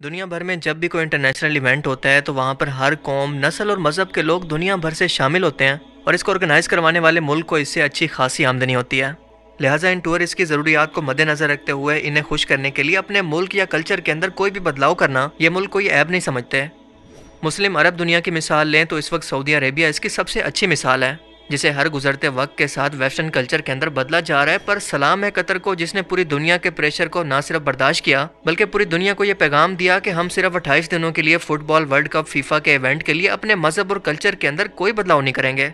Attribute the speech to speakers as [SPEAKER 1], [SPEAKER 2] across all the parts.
[SPEAKER 1] دنیا بھر میں جب بھی کوئی انٹرنیشنل ایونٹ ہوتا ہے تو وہاں پر ہر قوم، نسل اور مذہب کے لوگ دنیا بھر سے شامل ہوتے ہیں اور اس کو آرگنائز کروانے والے ملک کو اس سے اچھی خاصی آمدنی ہوتی ہے۔ لہٰذا ان ٹور اس کی ضروریات کو مد نظر رکھتے ہوئے انہیں خوش کرنے کے لیے اپنے ملک یا کلچر کے اندر کوئی بھی بدلاؤ کرنا یہ ملک کوئی عیب نہیں سمجھتے۔ مسلم عرب دنیا کی مثال لیں تو اس وقت سعودی عربیہ اس کی سب سے اچھی مثال ہے، جسے ہر گزرتے وقت کے ساتھ ویسٹرن کلچر کے اندر بدلا جا رہا ہے۔ پر سلام ہے قطر کو، جس نے پوری دنیا کے پریشر کو نہ صرف برداشت کیا بلکہ پوری دنیا کو یہ پیغام دیا کہ ہم صرف 28 دنوں کے لیے فٹ بال ورلڈ کپ فیفا کے ایونٹ کے لیے اپنے مذہب اور کلچر کے اندر کوئی بدلاؤ نہیں کریں گے۔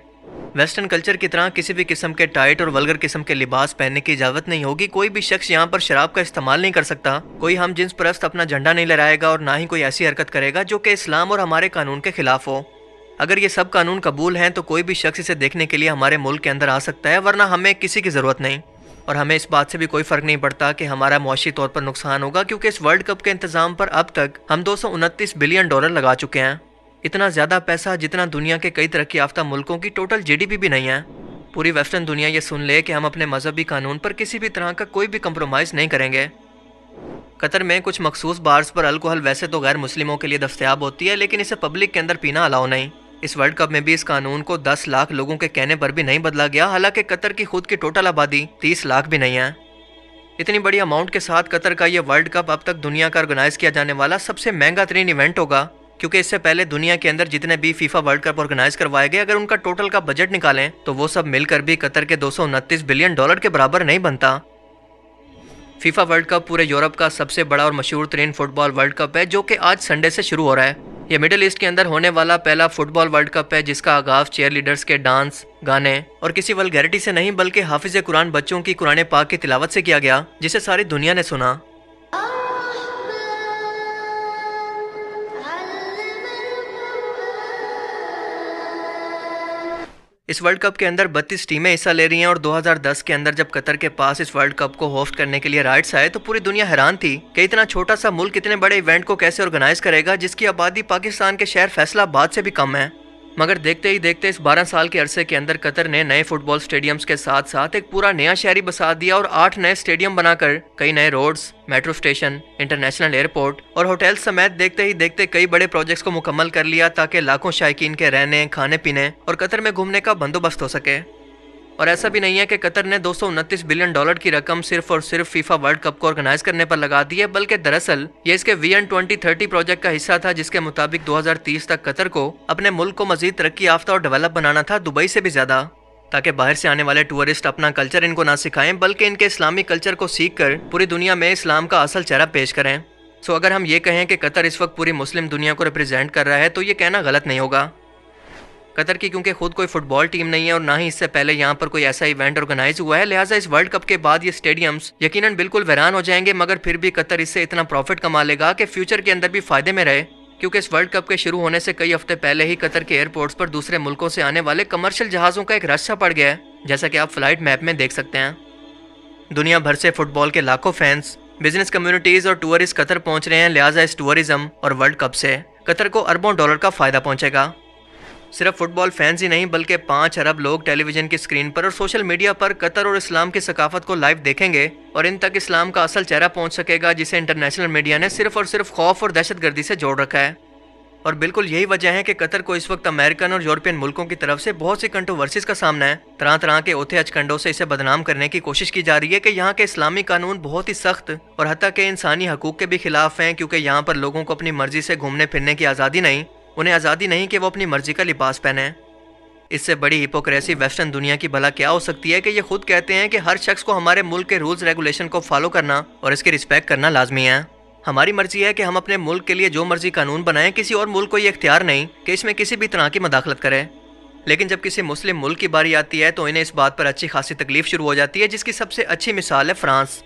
[SPEAKER 1] ویسٹرن کلچر کی طرح کسی بھی قسم کے ٹائٹ اور ولگر قسم کے لباس پہننے کی اجازت نہیں ہوگی، کوئی بھی شخص یہاں پر شراب کا استعمال نہیں کر سکتا، کوئی ہم جنس پرست اپنا جھنڈا نہیں لہرائے گا اور نہ ہی کوئی ایسی حرکت کرے گا جو کہ اسلام اور ہمارے قانون کے خلاف ہو۔ اگر یہ سب قانون قبول ہیں تو کوئی بھی شخص اسے دیکھنے کے لیے ہمارے ملک کے اندر آ سکتا ہے، ورنہ ہمیں کسی کی ضرورت نہیں۔ اور ہمیں اس بات سے بھی کوئی فرق نہیں پڑتا کہ ہمارا معاشی طور پر نقصان ہوگا، کیونکہ اس ورلڈ کپ کے انتظام پر اب تک ہم $229 بلین لگا چکے ہیں۔ اتنا زیادہ پیسہ جتنا دنیا کے کئی ترقی یافتہ ملکوں کی ٹوٹل GDP بھی نہیں ہے۔ پوری ویسٹرن دنیا یہ سن لے کہ ہم اپنے مذہبی قانون پر کسی بھی طرح کا کوئی بھی کمپرومائز نہیں کریں گے۔ قطر میں کچھ مخصوص بارز پر الکوحل ویسے تو غیر مسلموں کے لیے دستیاب ہوتی ہے، لیکن اسے پبلک کے اندر پینا الاؤ نہیں۔ اس ورلڈ کپ میں بھی اس قانون کو 10 لاکھ لوگوں کے کہنے پر بھی نہیں بدلا گیا، حالانکہ قطر کی خود کی ٹوٹل آبادی 30 لاکھ بھی نہیں ہے۔ اتنی بڑی اماؤنٹ کے ساتھ قطر کا یہ ورلڈ کپ اب تک دنیا کا آرگنائز کیا جانے والا سب سے مہنگا ترین ایونٹ ہوگا، کیونکہ اس سے پہلے دنیا کے اندر جتنے بھی فیفا ورلڈ کپ آرگنائز کروائے گئے، اگر ان کا ٹوٹل کا بجٹ نکالیں تو وہ سب مل کر بھی قطر کے $229 بلین کے برابر نہیں بنتا۔ فیفا ورلڈ کپ پورے یورپ کا سب سے بڑا اور مشہور ترین فٹ بال ورلڈ کپ ہے، جو کہ آج سنڈے سے شروع ہو رہا ہے۔ یہ مڈل ایسٹ کے اندر ہونے والا پہلا فٹ بال ورلڈ کپ ہے، جس کا آغاز چیئر لیڈرز کے ڈانس، گانے اور کسی ولگیرٹی سے نہیں بلکہ حافظ قرآن بچوں کی قرآن پاک کی تلاوت سے کیا گیا، جسے ساری دنیا نے سنا۔ اس ورلڈ کپ کے اندر 32 ٹیمیں حصہ لے رہی ہیں، اور 2010 کے اندر جب قطر کے پاس اس ورلڈ کپ کو ہوسٹ کرنے کے لیے رائٹس آئے تو پوری دنیا حیران تھی کہ اتنا چھوٹا سا ملک اتنے بڑے ایونٹ کو کیسے آرگنائز کرے گا، جس کی آبادی پاکستان کے شہر فیصل آباد سے بھی کم ہے۔ مگر دیکھتے ہی دیکھتے اس 12 سال کے عرصے کے اندر قطر نے نئے فٹ بال سٹیڈیمز کے ساتھ ساتھ ایک پورا نیا شہری بسا دیا، اور 8 نئے سٹیڈیم بنا کر کئی نئے roads, metro station, international airport اور ہوٹل سمیت دیکھتے ہی دیکھتے کئی بڑے پروجیکٹس کو مکمل کر لیا، تاکہ لاکھوں شائقین کے رہنے، کھانے پینے اور قطر میں گھومنے کا بندوبست ہو سکے۔ اور ایسا بھی نہیں ہے کہ قطر نے $229 بلین کی رقم صرف اور صرف فیفا ورلڈ کپ کو آرگنائز کرنے پر لگا دی ہے، بلکہ دراصل یہ اس کے VN 2030 پروجیکٹ کا حصہ تھا، جس کے مطابق 2030 تک قطر کو اپنے ملک کو مزید ترقی یافتہ اور ڈیولپ بنانا تھا، دبئی سے بھی زیادہ، تاکہ باہر سے آنے والے ٹورسٹ اپنا کلچر ان کو نہ سکھائیں بلکہ ان کے اسلامی کلچر کو سیکھ کر پوری دنیا میں اسلام کا اصل چہرہ پیش کریں۔ اگر ہم یہ کہیں کہ قطر اس وقت پوری مسلم دنیا کو ریپرزینٹ کر رہا ہے تو یہ کہنا غلط نہیں ہوگا۔ قطر کی کیونکہ خود کوئی فٹ بال ٹیم نہیں ہے اور نہ ہی اس سے پہلے یہاں پر کوئی ایسا ایونٹ آرگنائز ہوا ہے، لہٰذا اس ورلڈ کپ کے بعد یہ سٹیڈیمز یقیناً بالکل ویران ہو جائیں گے، مگر پھر بھی قطر اس سے اتنا پروفٹ کما لے گا کہ فیوچر کے اندر بھی فائدے میں رہے، کیونکہ اس ورلڈ کپ کے شروع ہونے سے کئی ہفتے پہلے ہی قطر کے ایئرپورٹس پر دوسرے ملکوں سے آنے والے کمرشل جہازوں کا ایک رش سا پڑ گیا ہے، جیسا کہ آپ فلائٹ میپ میں دیکھ سکتے ہیں۔ دنیا بھر سے فٹ بال کے لاکھوں فینس، بزنس کمیونٹیز اور ٹورسٹ قطر پہنچ رہے ہیں، لہٰذا اس ٹورزم اور ورلڈ کپ سے قطر کو اربوں ڈالر کا فائدہ پہنچے گا۔ صرف فٹ بال فینز ہی نہیں بلکہ 5 ارب لوگ ٹیلی ویژن کی اسکرین پر اور سوشل میڈیا پر قطر اور اسلام کی ثقافت کو لائیو دیکھیں گے، اور ان تک اسلام کا اصل چہرہ پہنچ سکے گا، جسے انٹرنیشنل میڈیا نے صرف اور صرف خوف اور دہشت گردی سے جوڑ رکھا ہے۔ اور بالکل یہی وجہ ہے کہ قطر کو اس وقت امریکن اور یورپین ملکوں کی طرف سے بہت سی کنٹروورسیز کا سامنا ہے، طرح طرح کے اوتھے اچکنڈوں سے اسے بدنام کرنے کی کوشش کی جا رہی ہے کہ یہاں کے اسلامی قانون بہت ہی سخت اور حتیٰ کہ انسانی حقوق کے بھی خلاف ہیں، کیونکہ یہاں پر لوگوں کو اپنی مرضی سے گھومنے پھرنے کی آزادی نہیں، انہیں آزادی نہیں کہ وہ اپنی مرضی کا لباس پہنیں۔ اس سے بڑی ہپوکریسی ویسٹرن دنیا کی بھلا کیا ہو سکتی ہے کہ یہ خود کہتے ہیں کہ ہر شخص کو ہمارے ملک کے رولز ریگولیشن کو فالو کرنا اور اس کی رسپیکٹ کرنا لازمی ہے۔ ہماری مرضی ہے کہ ہم اپنے ملک کے لیے جو مرضی قانون بنائیں، کسی اور ملک کو یہ اختیار نہیں کہ اس میں کسی بھی طرح کی مداخلت کرے۔ لیکن جب کسی مسلم ملک کی باری آتی ہے تو انہیں اس بات پر اچھی خاصی تکلیف شروع ہو جاتی ہے، جس کی سب سے اچھی مثال ہے فرانس۔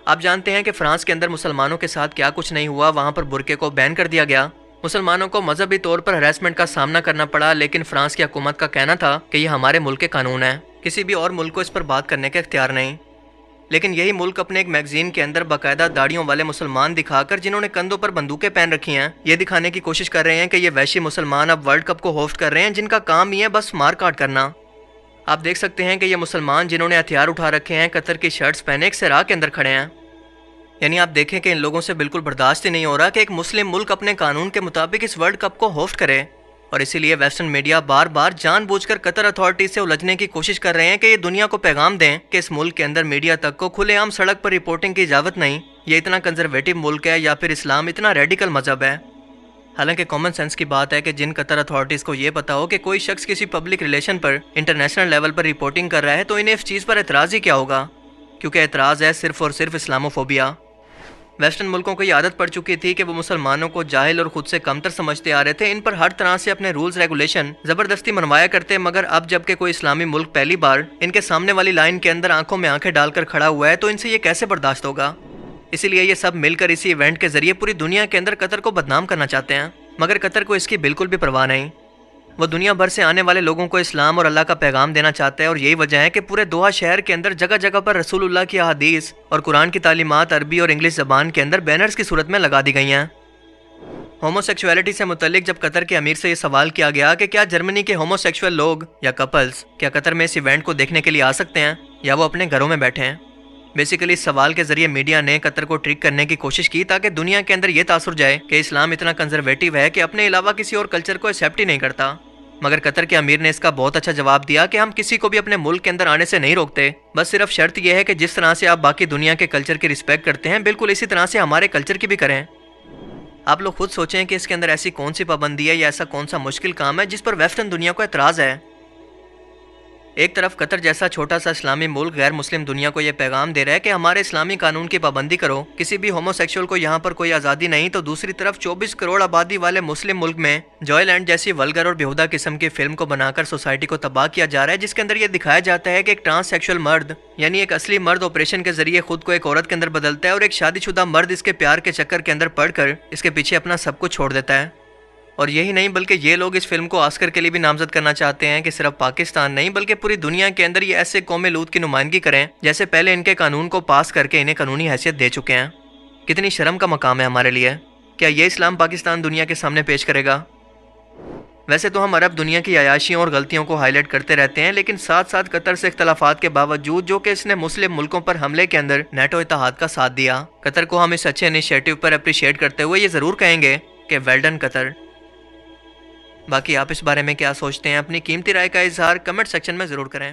[SPEAKER 1] آپ جانتے ہیں کہ فرانس کے اندر مسلمانوں کے ساتھ کیا کچھ نہیں ہوا، وہاں پر برقعے کو بین کر دیا گیا، مسلمانوں کو مذہبی طور پر ہراسمنٹ کا سامنا کرنا پڑا، لیکن فرانس کی حکومت کا کہنا تھا کہ یہ ہمارے ملک کے قانون ہیں، کسی بھی اور ملک کو اس پر بات کرنے کا اختیار نہیں۔ لیکن یہی ملک اپنے ایک میگزین کے اندر باقاعدہ داڑھیوں والے مسلمان دکھا کر، جنہوں نے کندھوں پر بندوقیں پہن رکھی ہیں، یہ دکھانے کی کوشش کر رہے ہیں کہ یہ وحشی مسلمان اب ورلڈ کپ کو ہوسٹ کر رہے ہیں، جن کا کام ہی ہے بس مار کاٹ کرنا۔ آپ دیکھ سکتے ہیں کہ یہ مسلمان جنہوں نے ہتھیار اٹھا رکھے ہیں، قطر کی شرٹس پہنے ایک صحرا کے اندر کھڑے ہیں۔ یعنی آپ دیکھیں کہ ان لوگوں سے بالکل برداشت ہی نہیں ہو رہا کہ ایک مسلم ملک اپنے قانون کے مطابق اس ورلڈ کپ کو ہوسٹ کرے، اور اسی لیے ویسٹرن میڈیا بار بار جان بوجھ کر قطر اتھارٹی سے الجھنے کی کوشش کر رہے ہیں کہ یہ دنیا کو پیغام دیں کہ اس ملک کے اندر میڈیا تک کو کھلے عام سڑک پر رپورٹنگ کی اجازت نہیں، یہ اتنا کنزرویٹو ملک ہے یا پھر اسلام اتنا ریڈیکل مذہب ہے۔ حالانکہ کامن سینس کی بات ہے کہ جن قطر اتھارٹیز کو یہ پتا ہو کہ کوئی شخص کسی پبلک ریلیشن پر انٹرنیشنل لیول پر رپورٹنگ کر رہا ہے تو انہیں اس چیز پر اعتراض ہی کیا ہوگا، کیونکہ اعتراض ہے صرف اور صرف اسلاموفوبیا۔ ویسٹرن ملکوں کو یہ عادت پڑ چکی تھی کہ وہ مسلمانوں کو جاہل اور خود سے کمتر سمجھتے آ رہے تھے، ان پر ہر طرح سے اپنے رولز ریگولیشن زبردستی منوایا کرتے، مگر اب جب کہ کوئی اسلامی ملک پہلی بار ان کے سامنے والی لائن کے اندر آنکھوں میں آنکھیں ڈال کر کھڑا ہوا ہے تو ان سے یہ کیسے برداشت ہوگا؟ اسی لیے یہ سب مل کر اسی ایونٹ کے ذریعے پوری دنیا کے اندر قطر کو بدنام کرنا چاہتے ہیں، مگر قطر کو اس کی بالکل بھی پرواہ نہیں۔ وہ دنیا بھر سے آنے والے لوگوں کو اسلام اور اللہ کا پیغام دینا چاہتا ہے، اور یہی وجہ ہے کہ پورے دوحہ شہر کے اندر جگہ جگہ پر رسول اللہ کی احادیث اور قرآن کی تعلیمات عربی اور انگلش زبان کے اندر بینرز کی صورت میں لگا دی گئی ہیں۔ ہومو سیکشولیٹی سے متعلق جب قطر کے امیر سے یہ سوال کیا گیا کہ کیا جرمنی کے ہومو سیکشول لوگ یا کپلز کیا قطر میں اس ایونٹ کو دیکھنے کے لیے آ سکتے ہیں یا وہ اپنے گھروں میں بیٹھے ہیں، بیسیکلی اس سوال کے ذریعے میڈیا نے قطر کو ٹرک کرنے کی کوشش کی تاکہ دنیا کے اندر یہ تاثر جائے کہ اسلام اتنا کنزرویٹو ہے کہ اپنے علاوہ کسی اور کلچر کو ایکسیپٹ ہی نہیں کرتا۔ مگر قطر کے امیر نے اس کا بہت اچھا جواب دیا کہ ہم کسی کو بھی اپنے ملک کے اندر آنے سے نہیں روکتے، بس صرف شرط یہ ہے کہ جس طرح سے آپ باقی دنیا کے کلچر کی رسپیکٹ کرتے ہیں بالکل اسی طرح سے ہمارے کلچر کی بھی کریں۔ آپ لوگ خود سوچیں کہ اس کے اندر ایسی کون سی پابندی ہے یا ایسا کون سا مشکل کام ہے جس پر ویسٹرن دنیا کو اعتراض ہے۔ ایک طرف قطر جیسا چھوٹا سا اسلامی ملک غیر مسلم دنیا کو یہ پیغام دے رہا ہے کہ ہمارے اسلامی قانون کی پابندی کرو، کسی بھی ہومو سیکشول کو یہاں پر کوئی آزادی نہیں، تو دوسری طرف 24 کروڑ آبادی والے مسلم ملک میں جوائے لینڈ جیسی ولگر اور بیہودہ قسم کی فلم کو بنا کر سوسائٹی کو تباہ کیا جا رہا ہے، جس کے اندر یہ دکھایا جاتا ہے کہ ایک ٹرانس سیکشول مرد یعنی ایک اصلی مرد آپریشن کے ذریعے خود کو ایک عورت کے اندر بدلتا ہے، اور ایک شادی شدہ مرد اس کے پیار کے چکر کے اندر پڑ کر اس کے پیچھے اپنا سب کچھ چھوڑ دیتا ہے۔ اور یہی نہیں بلکہ یہ لوگ اس فلم کو آسکر کے لیے بھی نامزد کرنا چاہتے ہیں کہ صرف پاکستان نہیں بلکہ پوری دنیا کے اندر یہ ایسے قوم لوط کی نمائندگی کریں جیسے پہلے ان کے قانون کو پاس کر کے انہیں قانونی حیثیت دے چکے ہیں۔ کتنی شرم کا مقام ہے ہمارے لیے، کیا یہ اسلام پاکستان دنیا کے سامنے پیش کرے گا؟ ویسے تو ہم عرب دنیا کی عیاشیوں اور غلطیوں کو ہائی لائٹ کرتے رہتے ہیں، لیکن ساتھ ساتھ قطر سے اختلافات کے باوجود جو کہ اس نے مسلم ملکوں پر حملے کے اندر نیٹو اتحاد کا ساتھ دیا، قطر کو ہم اس اچھے انیشیٹو پر اپریشیٹ کرتے ہوئے یہ ضرور کہیں گے کہ ویل ڈن قطر۔ باقی آپ اس بارے میں کیا سوچتے ہیں؟ اپنی قیمتی رائے کا اظہار کمنٹ سیکشن میں ضرور کریں۔